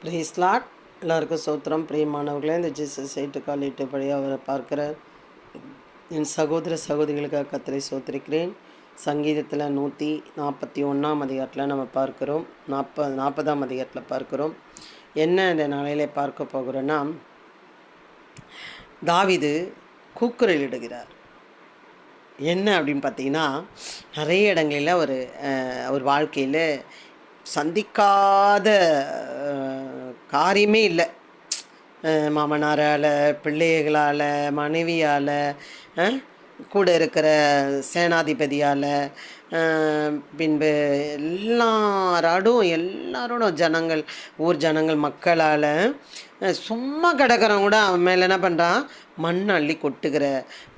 Price Lord. எல்லாருக்கும் சோத்திரம். பிரியமானவர்களே, இந்த ஜீசஸ் 8 கால் 8 படி அவரை பார்க்கிற என் சகோதர சகோதரிகளுக்காக கர்த்தரை சோத்திருக்கிறேன். சங்கீதத்தில் 141 அதிகாரத்தில் நம்ம பார்க்குறோம். 40ஆம் அதிகாரத்தில் பார்க்குறோம். என்ன இந்த நாளையிலே பார்க்க போகிறோன்னா, தாவீது கூக்குரலிடுகிறார். என்ன அப்படின்னு பார்த்தீங்கன்னா, நிறைய இடங்களில் அவர் வாழ்க்கையில் சந்திக்காத காரியமே இல்லை. மாமனாரால், பிள்ளைகளால், மனைவியால், கூட இருக்கிற சேனாதிபதியால், பின்பு எல்லாரோடும் ஜனங்கள், ஊர் ஜனங்கள், மக்களால் சும்மா கிடக்கிறவங்க கூட அவன் மேலே என்ன பண்ணுறான், மண் அள்ளி கொட்டுகிற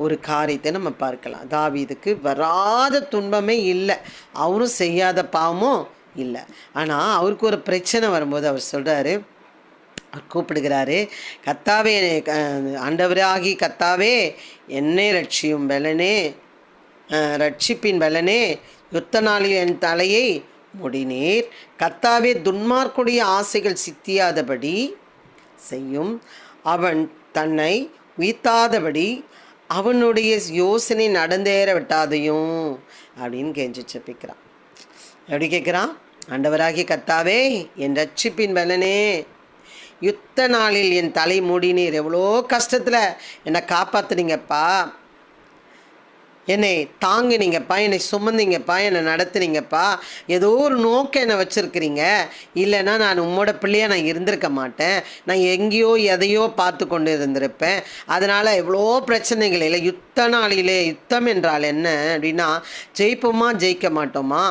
ஒரு காரியத்தை நம்ம பார்க்கலாம். தாவீதுக்கு வராத துன்பமே இல்லை, அவரும் செய்யாத பாவமும் இல்லை. ஆனால் அவருக்கு ஒரு பிரச்சனை வரும்போது அவர் சொல்கிறாரு, கூப்பிடுகிறாரு, கர்த்தாவே, ஆண்டவராகி கர்த்தாவே என்னை ரட்சியும் பலனே, ரட்சிப்பின் பலனே, யுத்த நாளில் என் தலையை முடினீர். கர்த்தாவே துன்மார்க்குடைய ஆசைகள் சித்தியாதபடி செய்யும், அவன் தன்னை உயிர்த்தாதபடி அவனுடைய யோசனை நடந்தேற விட்டாதையும் அப்படின்னு கெஞ்சி செப்பிக்கிறான். எப்படி கேட்குறான்? ஆண்டவராகி கர்த்தாவே என் ரட்சிப்பின் பலனே, யுத்த நாளில் என் தலை மூடினீர். எவ்வளோ கஷ்டத்தில் என்னை காப்பாற்றுனீங்கப்பா, என்னை தாங்கினீங்கப்பா, என்னை சுமந்தீங்கப்பா, என்னை நடத்துனீங்கப்பா, ஏதோ ஒரு நோக்கம் என்னை வச்சுருக்கிறீங்க. இல்லைன்னா நான் உம்மோட பிள்ளையாக நான் இருந்திருக்க மாட்டேன், நான் எங்கேயோ எதையோ பார்த்து கொண்டு இருந்திருப்பேன். அதனால் எவ்வளோ பிரச்சனைகள் இல்லை. யுத்த நாளிலே, யுத்தம் என்றால் என்ன அப்படின்னா, ஜெயிப்போமா ஜெயிக்க மாட்டோமா,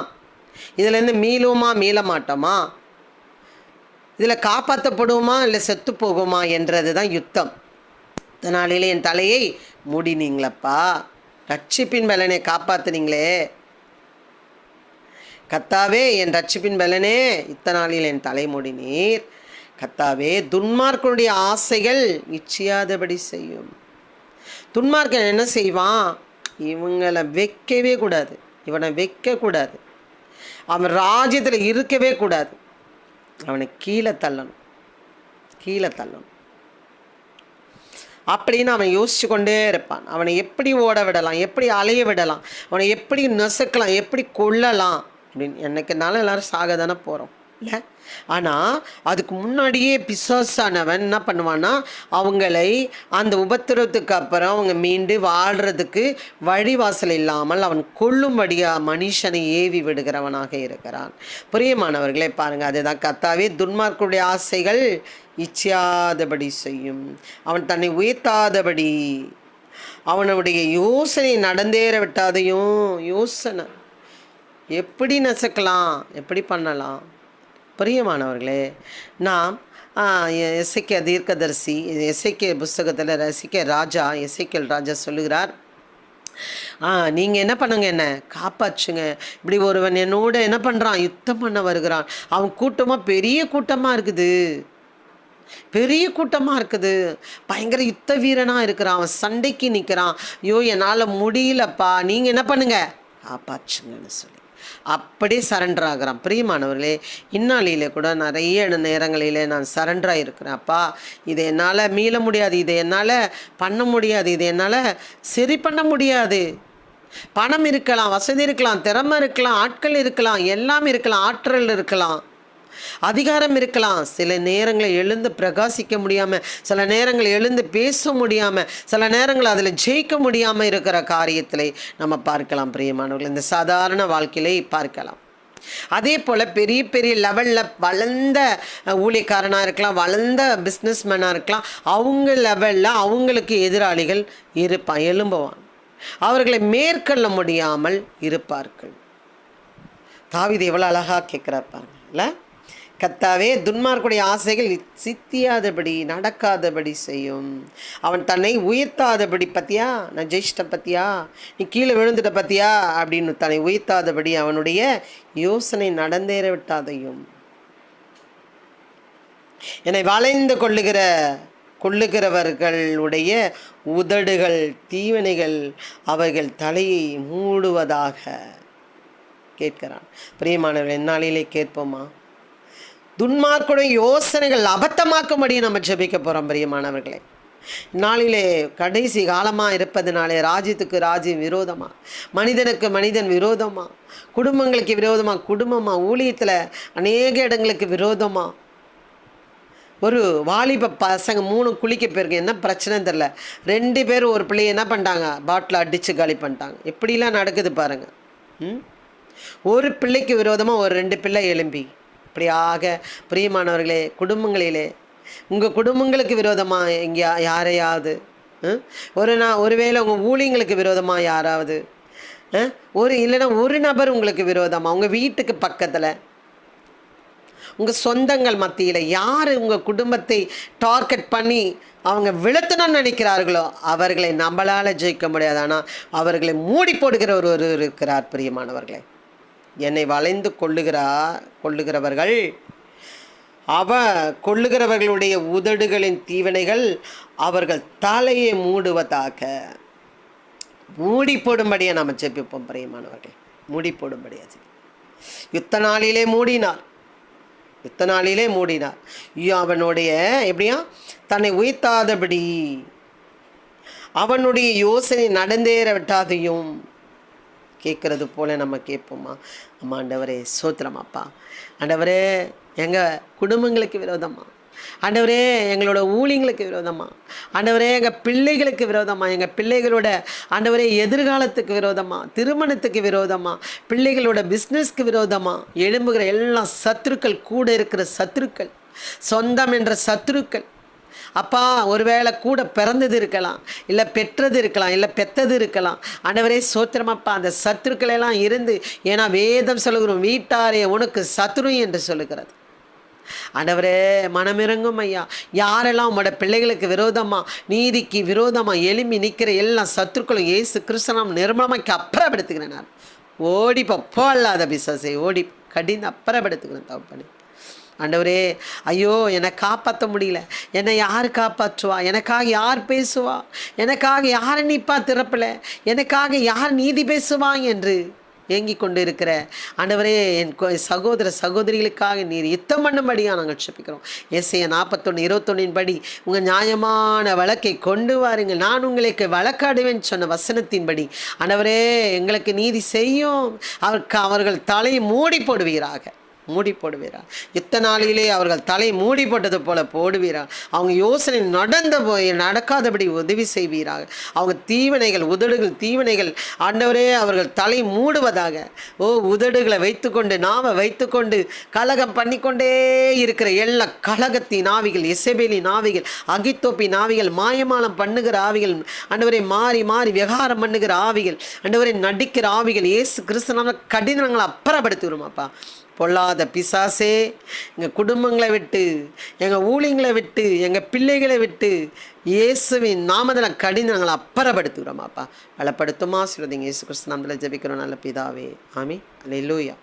இதிலேருந்து மீள மாட்டோமா, இதில் காப்பாற்றப்படுவோமா இல்லை செத்து போகுமா என்றது தான் யுத்தம். யுத்த நாளிலே என் தலையை மூடினீங்களப்பா, ரட்சிப்பின் பலனை காப்பாற்றுனீங்களே. கர்த்தாவே என் ரட்சிப்பின் பலனே, யுத்த நாளில் என் தலை மூடினீர். கர்த்தாவே துன்மார்க்கனுடைய ஆசைகள் இச்சியாதபடி செய்யும். துன்மார்க்கன் என்ன செய்வான்? இவங்களை வைக்கவே கூடாது, இவனை வைக்கக்கூடாது, அவன் ராஜ்யத்தில் இருக்கவே கூடாது, அவனை கீழே தள்ளணும் அப்படின்னு அவன் யோசிச்சு கொண்டே இருப்பான். அவனை எப்படி ஓட விடலாம், எப்படி அலைய விடலாம், அவனை எப்படி நசுக்கலாம், எப்படி கொல்லலாம் அப்படின்னு. என்னைக்குனாலும் எல்லோரும் சாக தானே போகிறோம் இல்லை? ஆனால் அதுக்கு முன்னாடியே பிசாசானவன் என்ன பண்ணுவான்னா, அவங்களை அந்த உபத்திரவத்துக்கு அப்புறம் அவங்க மீண்டு வாழ்கிறதுக்கு வழிவாசல் இல்லாமல் அவன் கொல்லும்படியாக மனுஷனை ஏவி விடுகிறவனாக இருக்கிறான். பிரியமானவர்களே பாருங்கள், அதுதான் கர்த்தாவே துன்மார்க்குடைய ஆசைகள் இச்சியாதபடி செய்யும், அவன் தன்னை உயர்த்தாதபடி, அவனுடைய யோசனை நடந்தேற விட்டாதையும். யோசனை எப்படி நசுக்கலாம், எப்படி பண்ணலாம்? பிரியமானவர்களே, நாம் எசேக்கியா தீர்க்கதரிசி, எசேக்கியா புஸ்தகத்தில் எசேக்கியேல் ராஜா சொல்லுகிறார், நீங்கள் என்ன பண்ணுங்க, என்ன காப்பாற்றுங்க. இப்படி ஒருவன் என்னோட என்ன பண்ணுறான், யுத்தம் பண்ண வருகிறான். அவன் கூட்டமாக பெரிய கூட்டமாக இருக்குது, பயங்கர யுத்த வீரனாக இருக்கிறான், அவன் சண்டைக்கு நிற்கிறான். ஐயோ என்னால் முடியலப்பா, நீங்கள் என்ன பண்ணுங்க, காப்பாற்றுங்கன்னு சொல்லி அப்படியே சரண்டர் ஆகிறான். பிரியமானவர்களே, இந்நாளிலே கூட நிறைய நேரங்களிலே நான் சரண்டராக இருக்கிறேன். அப்பா, இதை என்னால் மீள முடியாது, இதை என்னால் பண்ண முடியாது, இதை என்னால் சரி பண்ண முடியாது. பணம் இருக்கலாம், வசதி இருக்கலாம், திறமை இருக்கலாம், ஆட்கள் இருக்கலாம், எல்லாம் இருக்கலாம், ஆற்றல் இருக்கலாம், அதிகாரம் இருக்கலாம். சில நேரங்களில் எழுந்து பிரகாசிக்க முடியாமல், சில நேரங்களில் எழுந்து பேச முடியாமல், சில நேரங்கள் அதில் ஜெயிக்க முடியாமல் இருக்கிற காரியத்திலே நம்ம பார்க்கலாம். பிரியமானவர்கள், இந்த சாதாரண வாழ்க்கையிலே பார்க்கலாம். அதே போல் பெரிய பெரிய லெவலில் வளர்ந்த ஊழியக்காரனாக இருக்கலாம், வளர்ந்த பிஸ்னஸ்மேனாக இருக்கலாம், அவங்க லெவலில் அவங்களுக்கு எதிராளிகள் எழும்புவான், அவர்களை மேற்கொள்ள முடியாமல் இருப்பார்கள். தாவீது எவ்வளோ அழகாக கேட்குறார் பாருங்க இல்லை? கர்த்தாவே துன்மார்க்குடைய ஆசைகள் சித்தியாதபடி, நடக்காதபடி செய்யும், அவன் தன்னை உயர்த்தாதபடி. பத்தியா, நான் ஜெயிச்சிட்ட பத்தியா, நீ கீழே விழுந்துட்ட பத்தியா அப்படின்னு தன்னை உயர்த்தாதபடி அவனுடைய யோசனை நடந்தேற விட்டாதையும். என்னை வளைந்து கொள்ளுகிறவர்களுடைய உதடுகள் தீவனைகள் அவர்கள் தலையை மூடுவதாக கேட்கிறான். பிரியமானவர்கள், எந்நாளிலே கேட்போமா? துன்மார்க்குடைய யோசனைகள் அபத்தமாக்கும்படி நம்ம ஜெபிக்க போகிறோம் பிரியமானவர்களே. நாளிலே கடைசி காலமாக இருப்பதுனாலே ராஜ்யத்துக்கு ராஜ்யம் விரோதமாக, மனிதனுக்கு மனிதன் விரோதமாக, குடும்பங்களுக்கு விரோதமாக குடும்பமாக, ஊழியத்தில் அநேக இடங்களுக்கு விரோதமாக. ஒரு வாலிப பசங்க 3 குளிக்க போயிருக்கு, என்ன பிரச்சனைன்னு தெரில. 2 பேர் ஒரு பிள்ளையை என்ன பண்ணிட்டாங்க, பாட்டில் அடித்து காலி பண்ணிட்டாங்க. எப்படிலாம் நடக்குது பாருங்கள். ஒரு பிள்ளைக்கு விரோதமாக ஒரு 2 பிள்ளை எழும்பி இப்படியாக பிரியமானவர்களே, குடும்பங்களிலே உங்கள் குடும்பங்களுக்கு விரோதமாக எங்கே யாரையாவது ஒருவேளை உங்கள் ஊழியங்களுக்கு விரோதமாக யாராவது இல்லைன்னா ஒரு நபர் உங்களுக்கு விரோதமாக, உங்கள் வீட்டுக்கு பக்கத்தில், உங்கள் சொந்தங்கள் மத்தியில் யார் உங்கள் குடும்பத்தை டார்கெட் பண்ணி அவங்க விழுத்தணும்னு நினைக்கிறார்களோ அவர்களை நம்மளால் ஜெயிக்க முடியாது. ஆனால் அவர்களை மூடி போடுகிற ஒரு இருக்கிறார் பிரியமானவர்களே. என்னை வளைந்து கொள்ளுகிறவர்கள் கொள்ளுகிறவர்களுடைய உதடுகளின் தீவனைகள் அவர்கள் தலையை மூடுவதாக. மூடி போடும்படியாக நம்ம ஜெபிப்போம் பிரியமானவர்களே. மூடி போடும்படியாக யுத்த நாளிலே மூடினார். அவனுடைய எப்படியா தன்னை உயர்த்தாதபடி அவனுடைய யோசனை நடந்தேற விட்டாதையும் கேட்குறது போல் நம்ம கேட்போமா? அம்மா ஆண்டவரே சோத்திரம் அப்பா. ஆண்டவரே எங்கள் குடும்பங்களுக்கு விரோதமாக, ஆண்டவரே எங்களோட ஊழியங்களுக்கு விரோதமாக, ஆண்டவரே எங்கள் பிள்ளைகளுக்கு விரோதமாக, எங்கள் பிள்ளைகளோட ஆண்டவரே எதிர்காலத்துக்கு விரோதமாக, திருமணத்துக்கு விரோதமாக, பிள்ளைகளோட பிஸ்னஸ்க்கு விரோதமாக எழும்புகிற எல்லா சத்துருக்கள், கூட இருக்கிற சத்துருக்கள், சொந்தம் என்ற சத்துருக்கள் அப்பா, ஒருவேளை கூட பிறந்தது இருக்கலாம், இல்லை பெற்றது இருக்கலாம், இல்லை பெற்றது இருக்கலாம். ஆண்டவரே சோத்திரமப்பா, அந்த சத்துருக்களெல்லாம் இருந்து, ஏன்னா வேதம் சொல்லுகிறோம், வீட்டாரே உனக்கு சத்துரு என்று சொல்லுகிறது. ஆண்டவரே மனமிறங்கும் ஐயா. யாரெல்லாம் உங்களோட பிள்ளைகளுக்கு விரோதமாக, நீதிக்கு விரோதமாக எழும்பி நிற்கிற எல்லா சத்துருக்களும் இயேசு கிறிஸ்துவின் நிர்மலமாக்கி அப்புறப்படுத்துகிறேன். நான் ஓடிப்போ அல்லாத பிசாசை ஓடி கடிந்து அப்புறப்படுத்துகிறேன் தகப்பனே. ஆண்டவரே ஐயோ, என்னை காப்பாற்ற முடியல, என்னை யார் காப்பாற்றுவா, எனக்காக யார் பேசுவா, எனக்காக யார் நிற்பா திறப்பில், எனக்காக யார் நீதி பேசுவா என்று ஏங்கி கொண்டு இருக்கிற ஆண்டவரே, என் சகோதர சகோதரிகளுக்காக நீர் யுத்தம் பண்ணும்படியாக நாங்கள் ஜெபிக்கிறோம். ஏசாயா 41:21 படி உங்கள் நியாயமான வழக்கை கொண்டு வாருங்கள், நான் உங்களுக்கு வழக்காடுவேன் சொன்ன வசனத்தின்படி ஆண்டவரே எங்களுக்கு நீதி செய்யும். அவர்கள் தலையை மூடி போடுவீராக. யுத்த நாளிலே அவர்கள் தலை மூடி போட்டது போல போடுவீராக. அவங்க யோசனை நடக்காதபடி உதவி செய்வீராக. அவங்க தீவனைகள், உதடுகள் தீவனைகள் ஆண்டவரே அவர்கள் தலை மூடுவதாக. உதடுகளை வைத்துக்கொண்டு, நாவை வைத்துக்கொண்டு கலகம் பண்ணிக்கொண்டே இருக்கிற எல்லா கலகத்தின் ஆவிகள், எசபேலின் ஆவிகள், அகித்தோப்பி ஆவிகள், மாயமாலம் பண்ணுகிற ஆவிகள், ஆண்டவரை மாறி மாறி விவகாரம் பண்ணுகிற ஆவிகள், ஆண்டவரை நடிக்கிற ஆவிகள், இயேசு கிறிஸ்துவின் கடினங்களை அப்புறப்படுத்திடுமாப்பா. பொல்லாத பிசாசே, எங்கள் குடும்பங்களை விட்டு, எங்கள் ஊழியங்களை விட்டு, எங்கள் பிள்ளைகளை விட்டு இயேசுவின் நாமத்தில் கடினங்களை அப்புறப்படுத்துகிறோமாப்பா. பலப்படுத்துமா சொல்லுங்க. இயேசு கிறிஸ்து நாமத்தில் ஜெபிக்கிறோம் நல்ல பிதாவே. ஆமென். அல்லேலூயா.